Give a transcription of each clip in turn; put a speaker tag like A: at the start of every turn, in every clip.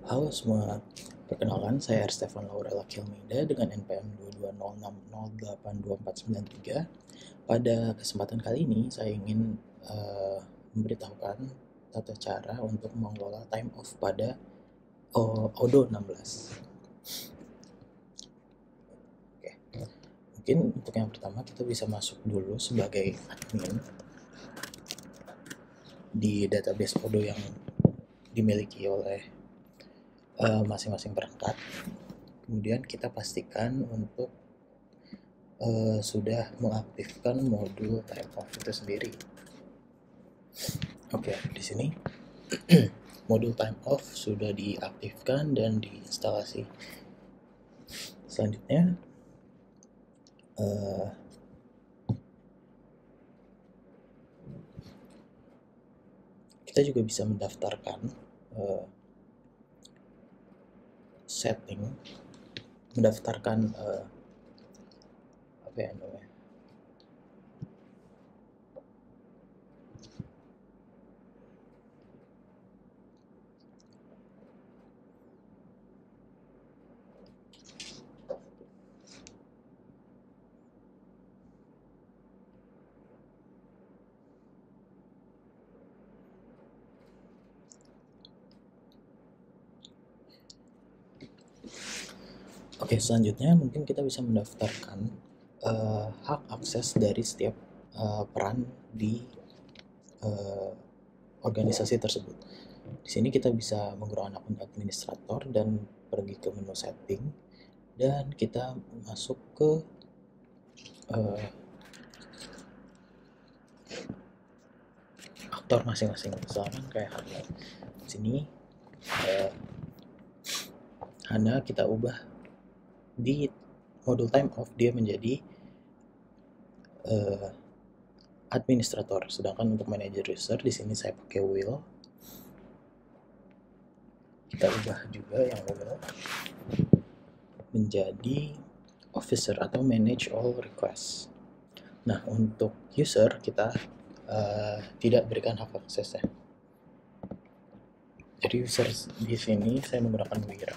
A: Halo semua, perkenalkan saya R. Stefan Laurela Kilmida dengan NPM 22060824993. Pada kesempatan kali ini saya ingin memberitahukan tata cara untuk mengelola time off pada Odoo 16. Oke. Mungkin untuk yang pertama kita bisa masuk dulu sebagai admin di database Odoo yang dimiliki oleh masing-masing perangkat. Kemudian kita pastikan untuk sudah mengaktifkan modul time off itu sendiri. Oke, di sini modul time off sudah diaktifkan dan diinstalasi. Selanjutnya kita juga bisa mendaftarkan apa ya namanya, Oke, selanjutnya mungkin kita bisa mendaftarkan hak akses dari setiap peran di organisasi tersebut. Di sini kita bisa menggunakan akun administrator dan pergi ke menu setting, dan kita masuk ke aktor masing-masing. Misalkan kayak Hana. Di sini Hana kita ubah di modul time off dia menjadi administrator, sedangkan untuk manager user di sini saya pakai Will. Kita ubah juga yang Will menjadi officer atau manage all requests. Nah, untuk user kita tidak berikan hak akses ya. Jadi user di sini saya menggunakan Wira.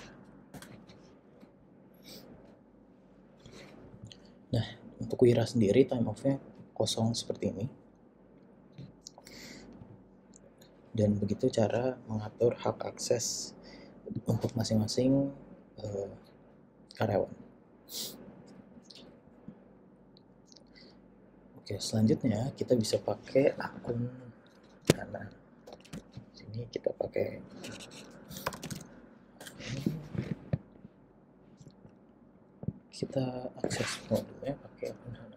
A: Nah, untuk Wira sendiri time off-nya kosong seperti ini. Dan begitu cara mengatur hak akses untuk masing-masing karyawan. Oke, selanjutnya kita bisa pakai akun Hana. Sini kita pakai kita akses modulnya pakai akun Hana.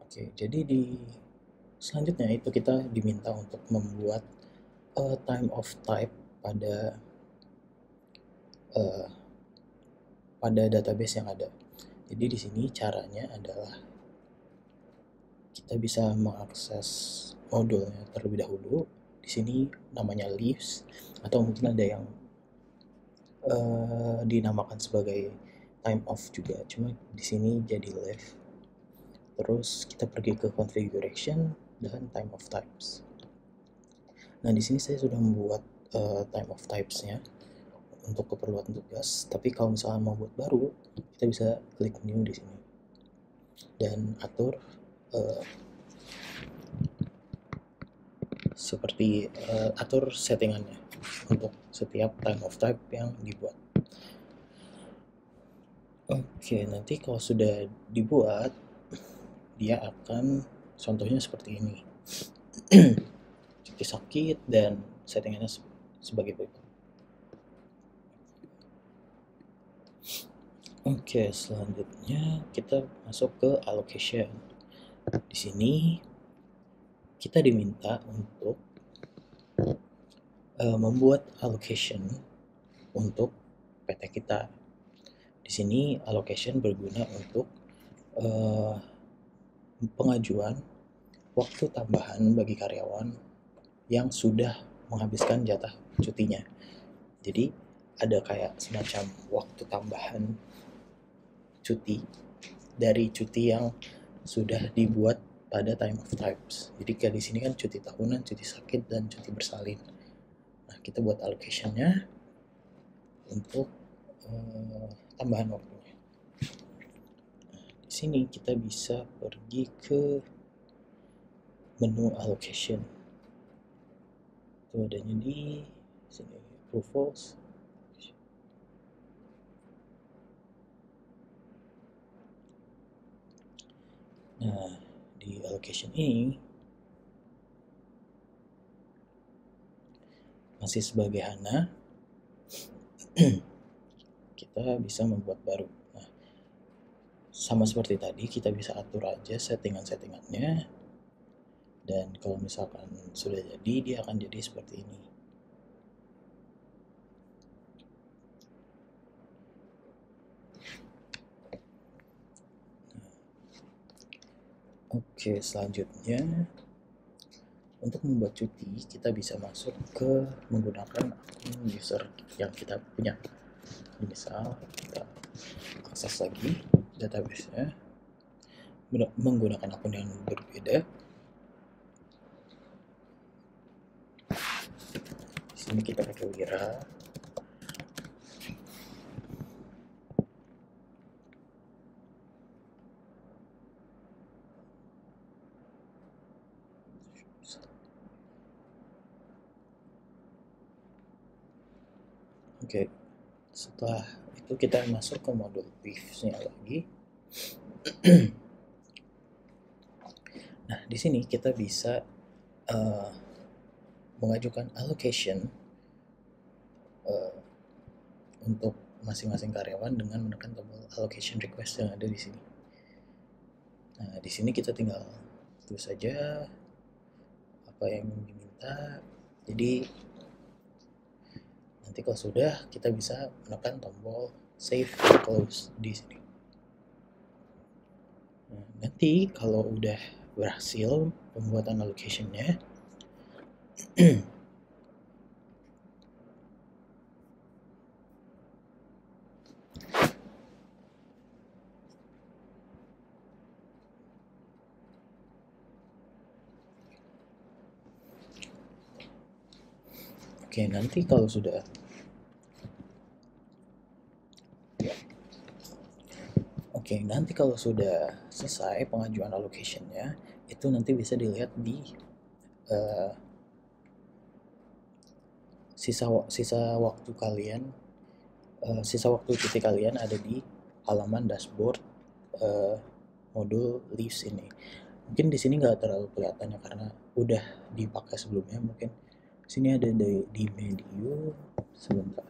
A: Oke, jadi di selanjutnya itu kita diminta untuk membuat time of type pada database yang ada. Jadi di sini caranya adalah kita bisa mengakses modulnya terlebih dahulu. Di sini namanya leaves, atau mungkin ada yang dinamakan sebagai time off juga, cuma di sini jadi leave. Terus kita pergi ke configuration dan time of types. Nah, di sini saya sudah membuat time of types-nya untuk keperluan tugas, tapi kalau misalnya mau buat baru, kita bisa klik new di sini dan atur atur settingannya untuk setiap time of type yang dibuat. Oke, nanti kalau sudah dibuat, dia akan contohnya seperti ini. Cuti sakit dan settingannya sebagai berikut. Oke, selanjutnya kita masuk ke allocation. Di sini kita diminta untuk membuat allocation untuk PT kita. Di sini allocation berguna untuk pengajuan waktu tambahan bagi karyawan yang sudah menghabiskan jatah cutinya. Jadi ada kayak semacam waktu tambahan cuti dari cuti yang sudah dibuat pada time of types. Jadi kayak di sini kan cuti tahunan, cuti sakit, dan cuti bersalin. Nah, kita buat allocation-nya untuk tambahan waktunya. Nah, di sini kita bisa pergi ke menu allocation. Itu adanya di sini, approvals. Nah, di allocation ini masih sebagai HANA, kita bisa membuat baru. Nah, sama seperti tadi, kita bisa atur aja settingan-settingannya, dan kalau misalkan sudah jadi, dia akan jadi seperti ini. Oke, selanjutnya untuk membuat cuti, kita bisa masuk ke menggunakan akun user yang kita punya. Misal kita akses lagi database-nya menggunakan akun yang berbeda. Di sini kita pakai Wira. Oke, setelah itu kita masuk ke modul Beefs-nya lagi. Nah, di sini kita bisa mengajukan allocation untuk masing-masing karyawan dengan menekan tombol allocation request yang ada di sini. Nah, di sini kita tinggal tulis saja apa yang diminta. Jadi nanti kalau sudah, kita bisa menekan tombol save and close di sini. Nah, nanti kalau udah berhasil pembuatan allocation-nya, oke, nanti kalau sudah selesai pengajuan allocation-nya, itu nanti bisa dilihat di sisa waktu cuti kalian ada di halaman dashboard modul leaves ini. Mungkin di sini nggak terlalu kelihatannya karena udah dipakai sebelumnya. Mungkin sini ada di menu sebentar.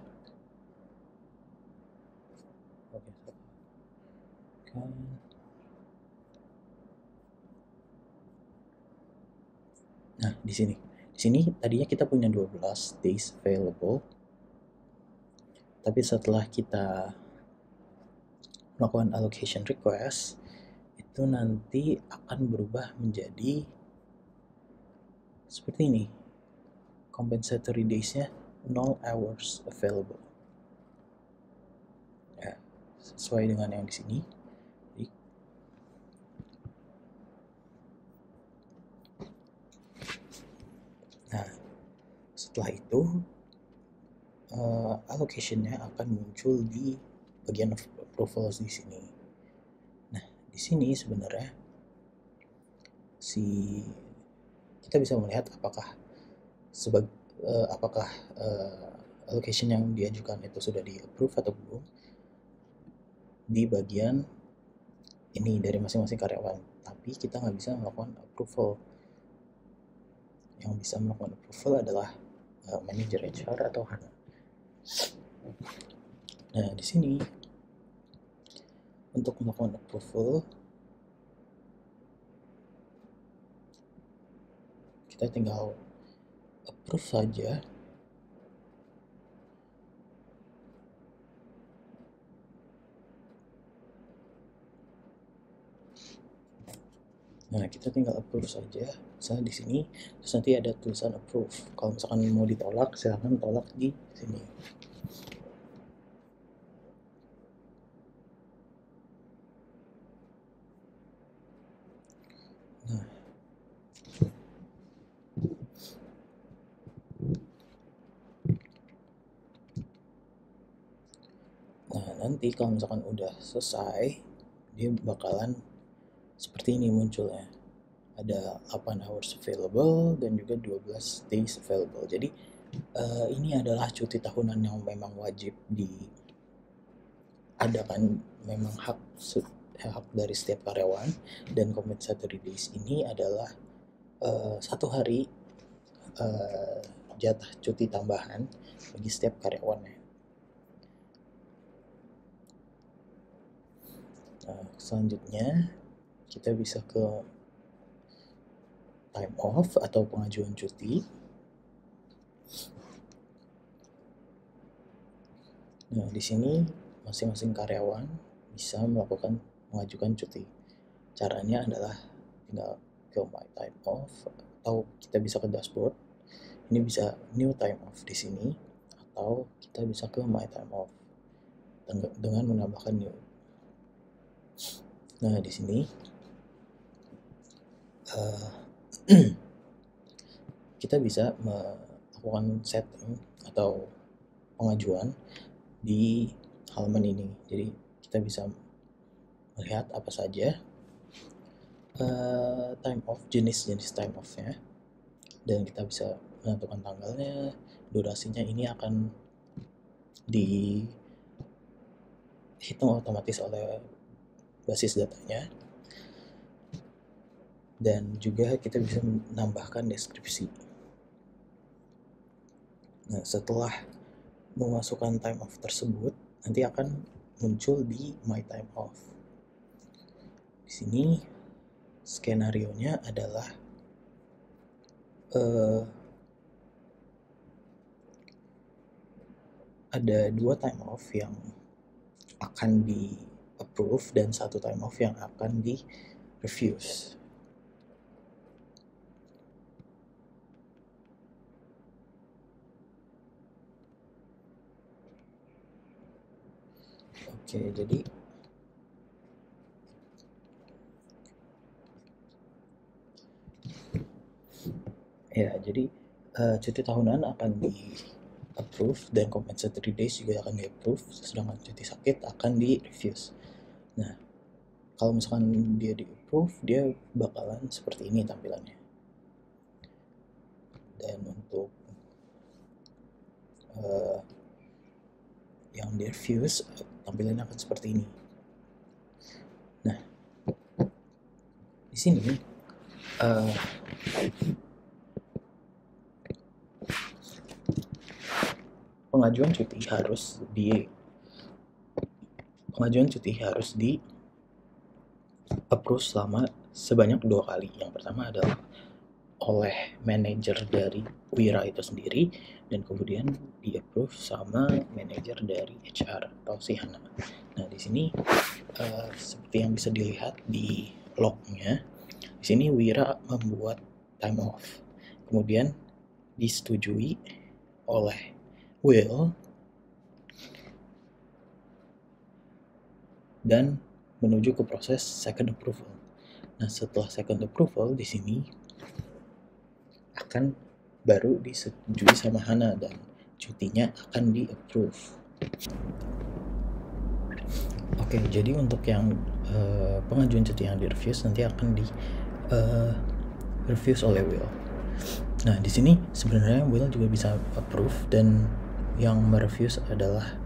A: Nah, di sini tadinya kita punya 12 days available. Tapi setelah kita melakukan allocation request, itu nanti akan berubah menjadi seperti ini. Compensatory days-nya 0 hours available. Ya, sesuai dengan yang di sini. Nah, setelah itu allocation-nya akan muncul di bagian approvals di sini. Nah, di sini sebenarnya kita bisa melihat apakah allocation yang diajukan itu sudah di-approve atau belum di bagian ini dari masing-masing karyawan. Tapi kita nggak bisa melakukan approval. Yang bisa melakukan approval adalah manajer HR atau HANA. Nah, di sini untuk melakukan approval, kita tinggal approve saja. Nah, kita tinggal approve saja. Misalnya di sini, terus nanti ada tulisan approve. Kalau misalkan mau ditolak, silahkan tolak di sini. nanti kalau misalkan udah selesai, dia bakalan seperti ini munculnya. Ada 8 hours available dan juga 12 days available. Jadi ini adalah cuti tahunan yang memang wajib diadakan, memang hak dari setiap karyawan. Dan compensatory days ini adalah 1 hari jatah cuti tambahan bagi setiap karyawannya. Selanjutnya kita bisa ke time off atau pengajuan cuti. Nah, di sini masing-masing karyawan bisa mengajukan cuti. Caranya adalah tinggal ke my time off atau kita bisa ke dashboard. Ini bisa new time off di sini atau kita bisa ke my time off dengan menambahkan new. Nah, di sini kita bisa melakukan setting atau pengajuan di halaman ini. Jadi kita bisa melihat apa saja time off, jenis-jenis time off-nya, dan kita bisa menentukan tanggalnya, durasinya. Ini akan dihitung otomatis oleh basis datanya, dan juga kita bisa menambahkan deskripsi. Nah, setelah memasukkan time off tersebut, nanti akan muncul di my time off. Di sini skenarionya adalah ada 2 time off yang akan di approve dan 1 time off yang akan di refuse. Oke, jadi cuti tahunan akan di approve dan compensatory days juga akan di approve, sedangkan cuti sakit akan di refuse. Nah, kalau misalkan dia di approve, dia bakalan seperti ini tampilannya. Dan untuk yang di refuse, tampilannya akan seperti ini. Nah, di sini pengajuan cuti harus di approve sebanyak 2 kali. Yang pertama adalah oleh manajer dari Wira itu sendiri, dan kemudian di approve sama manajer dari HR atau si Hana. Nah, di sini seperti yang bisa dilihat di lognya, di sini Wira membuat time off, kemudian disetujui oleh Will, dan menuju ke proses second approval. Nah, setelah second approval di sini akan baru disetujui sama Hana dan cutinya akan di-approve. Oke, jadi untuk yang pengajuan cuti yang di-refuse nanti akan di-refuse oleh Will. Nah, di sini sebenarnya Will juga bisa approve, dan yang merefuse adalah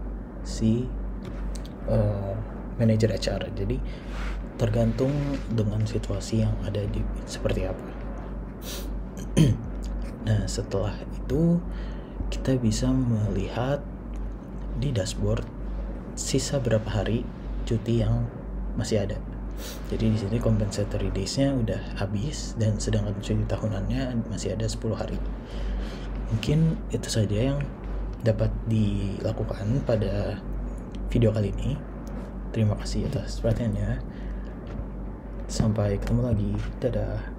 A: si manajer HR. Jadi tergantung dengan situasi yang ada di seperti apa. Nah, setelah itu kita bisa melihat di dashboard sisa berapa hari cuti yang masih ada. Jadi di sini compensatory days-nya udah habis, dan sedangkan cuti tahunannya masih ada 10 hari. Mungkin itu saja yang dapat dilakukan pada video kali ini. Terima kasih atas perhatiannya. Sampai ketemu lagi. Dadah.